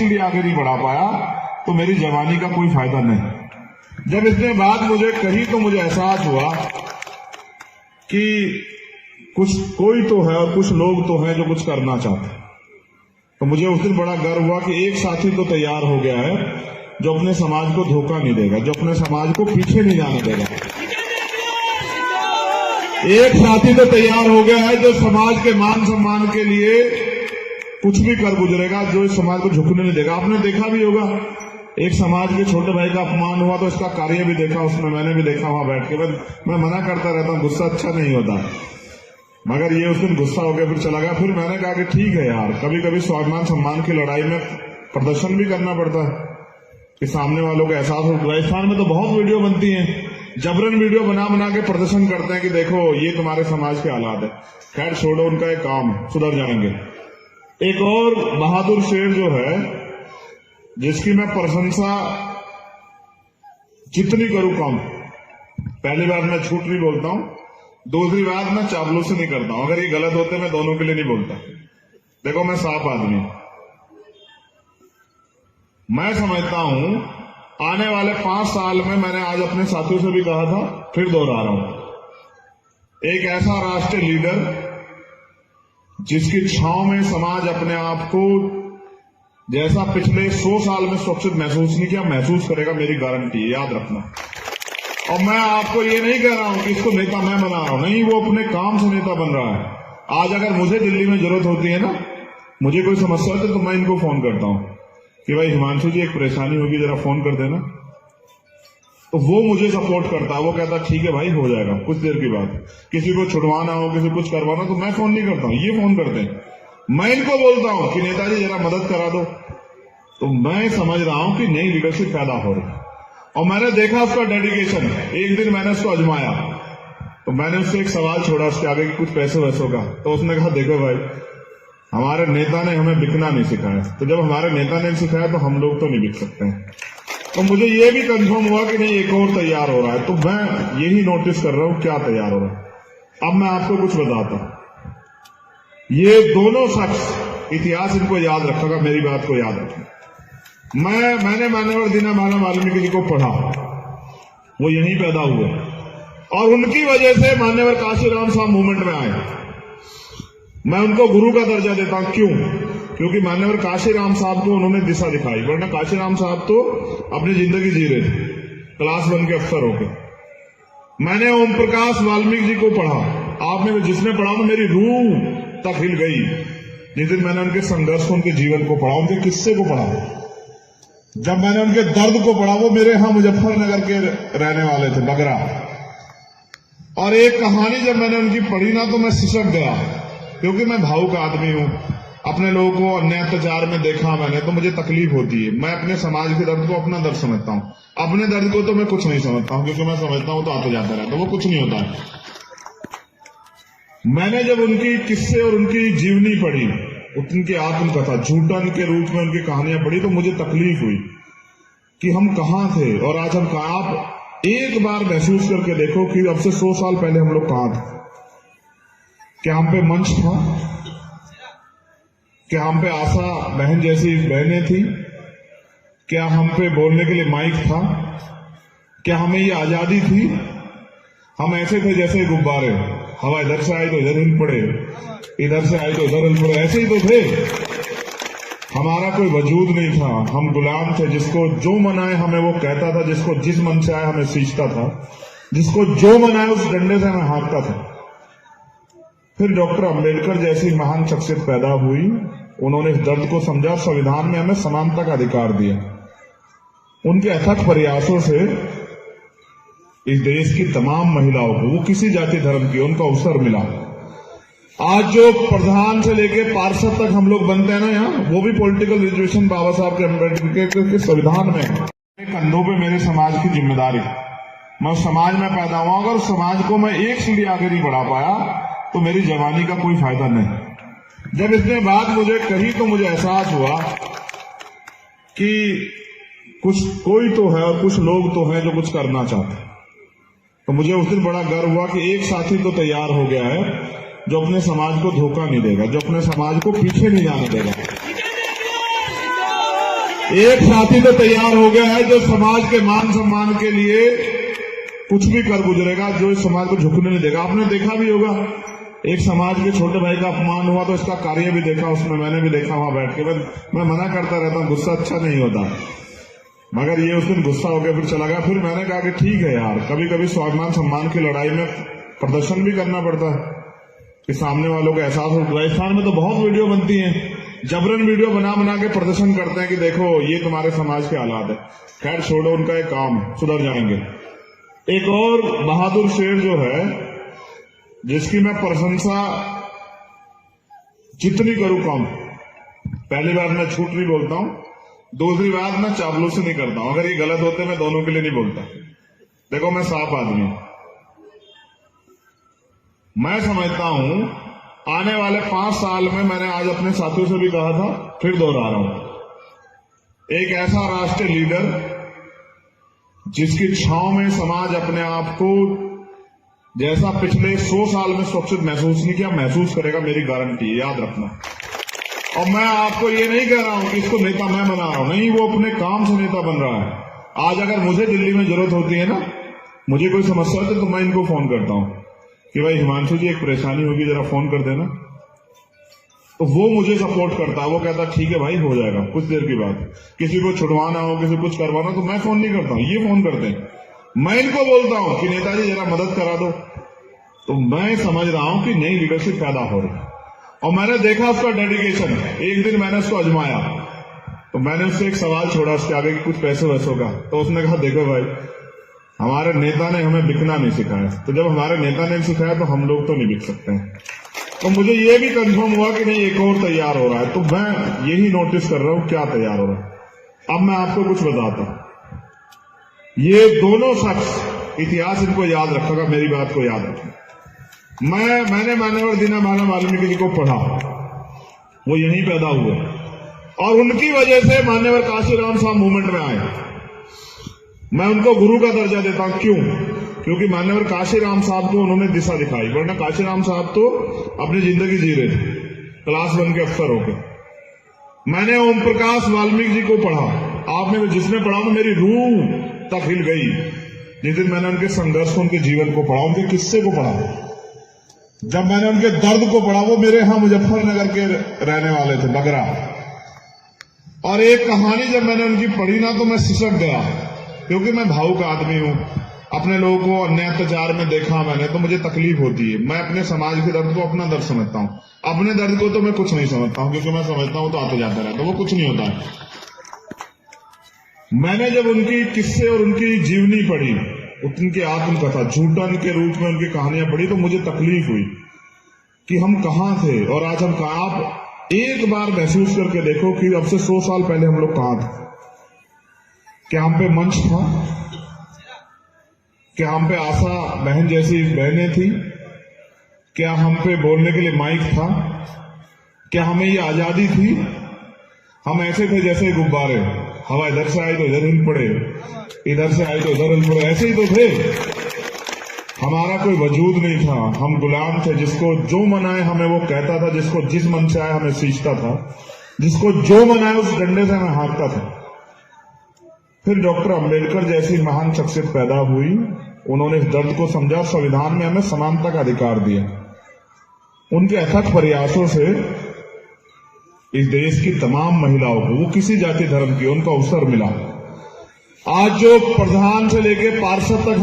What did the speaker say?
सीढ़ी आगे नहीं बढ़ा पाया तो मेरी जवानी का कोई फायदा नहीं। जब इसने बात मुझे कही तो मुझे एहसास हुआ कि कोई तो है और कुछ लोग तो हैं जो कुछ करना चाहते हैं। तो मुझे उस दिन बड़ा गर्व हुआ कि एक साथी तो तैयार हो गया है जो अपने समाज को धोखा नहीं देगा, जो अपने समाज को पीछे नहीं जाने देगा। एक साथी तो तैयार हो गया है जो समाज के मान सम्मान के लिए कुछ भी कर गुजरेगा, जो इस समाज को झुकने नहीं देगा। आपने देखा भी होगा, एक समाज के छोटे भाई का अपमान हुआ तो इसका कार्य भी देखा उसमें, मैंने भी देखा वहां बैठ के। मैं मना करता रहता हूं, गुस्सा अच्छा नहीं होता, मगर ये उस दिन गुस्सा हो गया, फिर चला गया। फिर मैंने कहा कि ठीक है यार, कभी कभी स्वाभिमान सम्मान की लड़ाई में प्रदर्शन भी करना पड़ता है कि सामने वालों को एहसास हो। राजस्थान में तो बहुत वीडियो बनती है, जबरन वीडियो बना बना के प्रदर्शन करते हैं कि देखो ये तुम्हारे समाज के हालात है। खैर छोड़ो, उनका एक काम, सुधर जाएंगे। एक और बहादुर शेर जो है, जिसकी मैं प्रशंसा जितनी करूं कम। पहली बार मैं झूठ नहीं बोलता हूं, दूसरी बात मैं चापलूसी नहीं करता हूं। अगर ये गलत होते मैं दोनों के लिए नहीं बोलता। देखो मैं साफ आदमी, मैं समझता हूं आने वाले 5 साल में, मैंने आज अपने साथियों से भी कहा था, फिर दोहरा रहा हूं, एक ऐसा राष्ट्रीय लीडर जिसकी छांव में समाज अपने आप को जैसा पिछले 100 साल में सुरक्षित महसूस नहीं किया, महसूस करेगा, मेरी गारंटी है, याद रखना। और मैं आपको ये नहीं कह रहा हूं कि इसको नेता मैं बना रहा हूं, नहीं, वो अपने काम से नेता बन रहा है। आज अगर मुझे दिल्ली में जरूरत होती है ना, मुझे कोई समस्या होती है तो मैं इनको फोन करता हूं कि भाई हिमांशु जी एक परेशानी होगी, जरा फोन कर देना। तो वो मुझे सपोर्ट करता है, वो कहता ठीक है भाई हो जाएगा कुछ देर की बात। किसी को छुड़वाना हो, किसी को कुछ करवाना, तो मैं फोन नहीं करता हूं, ये फोन करते हैं। मैं इनको बोलता हूं कि नेताजी जरा मदद करा दो। तो मैं समझ रहा हूं कि नई लीडरशिप पैदा हो रही है और मैंने देखा उसका डेडिकेशन। एक दिन मैंने उसको आजमाया तो मैंने उससे एक सवाल छोड़ा उसके आगे कि कुछ पैसे वैसों का। तो उसने कहा देखो भाई, हमारे नेता ने हमें बिकना नहीं सिखाया, तो जब हमारे नेता ने सिखाया तो हम लोग तो नहीं बिक सकते हैं। तो मुझे ये भी कंफर्म हुआ कि नहीं, एक और तैयार हो रहा है। तो मैं यही नोटिस कर रहा हूं क्या तैयार हो रहा है। अब मैं आपको कुछ बताता हूं, ये दोनों शख्स, इतिहास इनको याद रखेगा, मेरी बात को याद रखें। मैंने मानवर दीना माना वाल्मीकि जी को पढ़ा, वो यहीं पैदा हुए और उनकी वजह से मान्यवर काशीराम साहब मूवमेंट में आए। मैं उनको गुरु का दर्जा देता हूं, क्यों? क्योंकि मान्यवर काशीराम साहब को उन्होंने दिशा दिखाई, वरना काशीराम साहब तो अपनी जिंदगी जी रहे थे क्लास 1 के अफसर होकर। मैंने ओम प्रकाश वाल्मीकि जी को पढ़ा, आप में जिसने पढ़ा ना मेरी रूह तक हिल गई जिस दिन मैंने उनके संघर्ष को, उनके जीवन को पढ़ा, उनके किस्से को पढ़ा। जब मैंने उनके दर्द को पढ़ा, वो मेरे यहां मुजफ्फरनगर के रहने वाले थे, बगरा। और एक कहानी जब मैंने उनकी पढ़ी ना तो मैं सिसक गया, क्योंकि मैं भावुक आदमी हूं। अपने लोगों को अन्याय अत्याचार में देखा मैंने, तो मुझे तकलीफ होती है। मैं अपने समाज के दर्द को अपना दर्द समझता हूं, अपने दर्द को तो मैं कुछ नहीं समझता हूं, क्योंकि मैं समझता हूं तो आते जाता रहता, वो कुछ नहीं होता है। मैंने जब उनकी किस्से और उनकी जीवनी पढ़ी, उनकी आत्मकथा झूठन के रूप में उनकी कहानियां पढ़ी, तो मुझे तकलीफ हुई कि हम कहां थे और आज हम कहां। आप एक बार महसूस करके देखो कि अब से 100 साल पहले हम लोग कहां थे। क्या हम पे मंच था? क्या हम पे आशा बहन जैसी बहनें थी? क्या हम पे बोलने के लिए माइक था? क्या हमें ये आजादी थी? हम ऐसे थे जैसे गुब्बारे, हवा इधर से आई तो इधर हिल पड़े, इधर से आई तो इधर हिल पड़े, ऐसे ही तो थे। हमारा कोई वजूद नहीं था, हम गुलाम थे। जिसको जो मनाए हमें वो कहता था, जिसको जिस मन से आए हमें सींचता था, जिसको जो मनाए उस डंडे से हमें हाँकता था। फिर डॉक्टर अंबेडकर जैसी महान शख्सियत पैदा हुई, उन्होंने इस दर्द को समझा, संविधान में हमें समानता का अधिकार दिया। उनके अथक प्रयासों से इस देश की तमाम महिलाओं को, वो किसी जाति धर्म की, उनको अवसर मिला। आज जो प्रधान से लेके पार्षद तक हम लोग बनते हैं ना यहाँ, वो भी पॉलिटिकल रिजर्वेशन बाबा साहब के अम्बेडकर के संविधान में। मेरे कंधों पे मेरे समाज की जिम्मेदारी, मैं उस समाज में पैदा हुआ, अगर उस समाज को मैं एक सीढ़ी आगे नहीं बढ़ा पाया तो मेरी जवानी का कोई फायदा नहीं। जब इसने बात मुझे कही तो मुझे एहसास हुआ कि कोई तो है और कुछ लोग तो हैं जो कुछ करना चाहते हैं। तो मुझे उस दिन बड़ा गर्व हुआ कि एक साथी तो तैयार हो गया है जो अपने समाज को धोखा नहीं देगा, जो अपने समाज को पीछे नहीं जाने देगा। एक साथी तो तैयार हो गया है जो समाज के मान सम्मान के लिए कुछ भी कर गुजरेगा, जो इस समाज को झुकने नहीं देगा। आपने देखा भी होगा, एक समाज के छोटे भाई का अपमान हुआ तो इसका कार्य भी देखा उसमें, मैंने भी देखा वहां बैठ के। मैं मना करता रहता हूं, गुस्सा अच्छा नहीं होता, मगर ये उस दिन गुस्सा हो गया, फिर चला गया। फिर मैंने कहा कि ठीक है यार, कभी कभी स्वाभिमान सम्मान की लड़ाई में प्रदर्शन भी करना पड़ता है कि सामने वालों को एहसास हो। राजस्थान में तो बहुत वीडियो बनती है, जबरन वीडियो बना बना के प्रदर्शन करते हैं कि देखो ये तुम्हारे समाज के हालात है। खैर छोड़ो, उनका एक काम सुधर जाएंगे। एक और बहादुर शेर जो है, जिसकी मैं प्रशंसा जितनी करूं कम। पहली बार मैं झूठ नहीं बोलता हूं, दूसरी बात मैं चापलूसी नहीं करता हूं। अगर ये गलत होते मैं दोनों के लिए नहीं बोलता। देखो मैं साफ आदमी हूं, मैं समझता हूं आने वाले 5 साल में, मैंने आज अपने साथियों से भी कहा था, फिर दोहरा रहा हूं, एक ऐसा राष्ट्रीय लीडर जिसकी छांव में समाज अपने आप को जैसा पिछले 100 साल में सुरक्षित महसूस नहीं किया, महसूस करेगा, मेरी गारंटी है, याद रखना। और मैं आपको ये नहीं कह रहा हूं कि इसको नेता मैं बना रहा हूं, नहीं, वो अपने काम से नेता बन रहा है। आज अगर मुझे दिल्ली में जरूरत होती है ना, मुझे कोई समस्या होती है तो मैं इनको फोन करता हूं कि भाई हिमांशु जी एक परेशानी होगी, जरा फोन कर देना। तो वो मुझे सपोर्ट करता है, वो कहता ठीक है भाई हो जाएगा कुछ देर की बात। किसी को छुड़वाना हो, किसी को कुछ करवाना, तो मैं फोन नहीं करता हूं, ये फोन करते हैं। मैं इनको बोलता हूं कि नेताजी जरा मदद करा दो। तो मैं समझ रहा हूं कि नई लीडरशिप पैदा हो रही है, और मैंने देखा उसका डेडिकेशन। एक दिन मैंने उसको आजमाया, तो मैंने उससे एक सवाल छोड़ा उसके आगे कि कुछ पैसों वैसों का। तो उसने कहा देखो भाई, हमारे नेता ने हमें बिकना नहीं सिखाया, तो जब हमारे नेता ने सिखाया तो हम लोग तो नहीं बिक सकते हैं। तो मुझे ये भी कंफर्म हुआ कि नहीं, एक और तैयार हो रहा है। तो मैं यही नोटिस कर रहा हूं क्या तैयार हो रहा है। अब मैं आपको कुछ बताता हूं, ये दोनों शख्स, इतिहास इनको याद रखेगा, मेरी बात को याद रखें। मैंने मान्यवर दीननाथ वाल्मीकि जी को पढ़ा, वो यहीं पैदा हुए, और उनकी वजह से मान्यवर काशीराम साहब मूवमेंट में आए। मैं उनको गुरु का दर्जा देता हूं, क्यों? क्योंकि मान्यवर काशीराम साहब को उन्होंने दिशा दिखाई, वरना काशीराम साहब तो अपनी जिंदगी जी रहे थे क्लास 1 के अफसर होकर। मैंने ओम प्रकाश वाल्मीकि जी को पढ़ा, आपने जिसने पढ़ा तो मेरी रूह तक हिल गई जिस दिन मैंने उनके संघर्ष को, उनके जीवन को पढ़ा, उनके किस्से को पढ़ा। जब मैंने उनके दर्द को पढ़ा, वो मेरे यहां मुजफ्फरनगर के रहने वाले थे, बगरा। और एक कहानी जब मैंने उनकी पढ़ी ना, तो मैं सिसक गया, क्योंकि मैं भावुक आदमी हूं। अपने लोगों को अन्याय अत्याचार में देखा मैंने, तो मुझे तकलीफ होती है। मैं अपने समाज के दर्द को अपना दर्द समझता हूं, अपने दर्द को तो मैं कुछ नहीं समझता हूं, क्योंकि मैं समझता हूं तो आते जाता रहता, वो कुछ नहीं होता है। मैंने जब उनकी किस्से और उनकी जीवनी पढ़ी, उनकी आत्मकथा झूठन के रूप में उनकी कहानियां पढ़ी, तो मुझे तकलीफ हुई कि हम कहां थे और आज हम कहां। आप एक बार महसूस करके देखो कि अब से 100 साल पहले हम लोग कहां थे। क्या हम पे मंच था? क्या हम पे आशा बहन जैसी बहनें थी? क्या हम पे बोलने के लिए माइक था? क्या हमें ये आजादी थी? हम ऐसे थे जैसे गुब्बारे, हवा इधर से आई तो इधर हिल पड़े, इधर से आई तो इधर हिल पड़े, ऐसे ही तो थे। हमारा कोई वजूद नहीं था, हम गुलाम थे। जिसको जो मनाए हमें वो कहता था, जिसको जिस मन से आए हमें सींचता था, जिसको जो मनाए उस डंडे से हमें हाँकता था। फिर डॉक्टर अंबेडकर जैसी महान शख्सियत पैदा हुई, उन्होंने इस दर्द को समझा, संविधान में हमें समानता का अधिकार दिया। उनके अथक प्रयासों से इस देश की तमाम महिलाओं को, वो किसी जाति धर्म की, उनको अवसर मिला। आज जो प्रधान से लेके पार्षद तक हम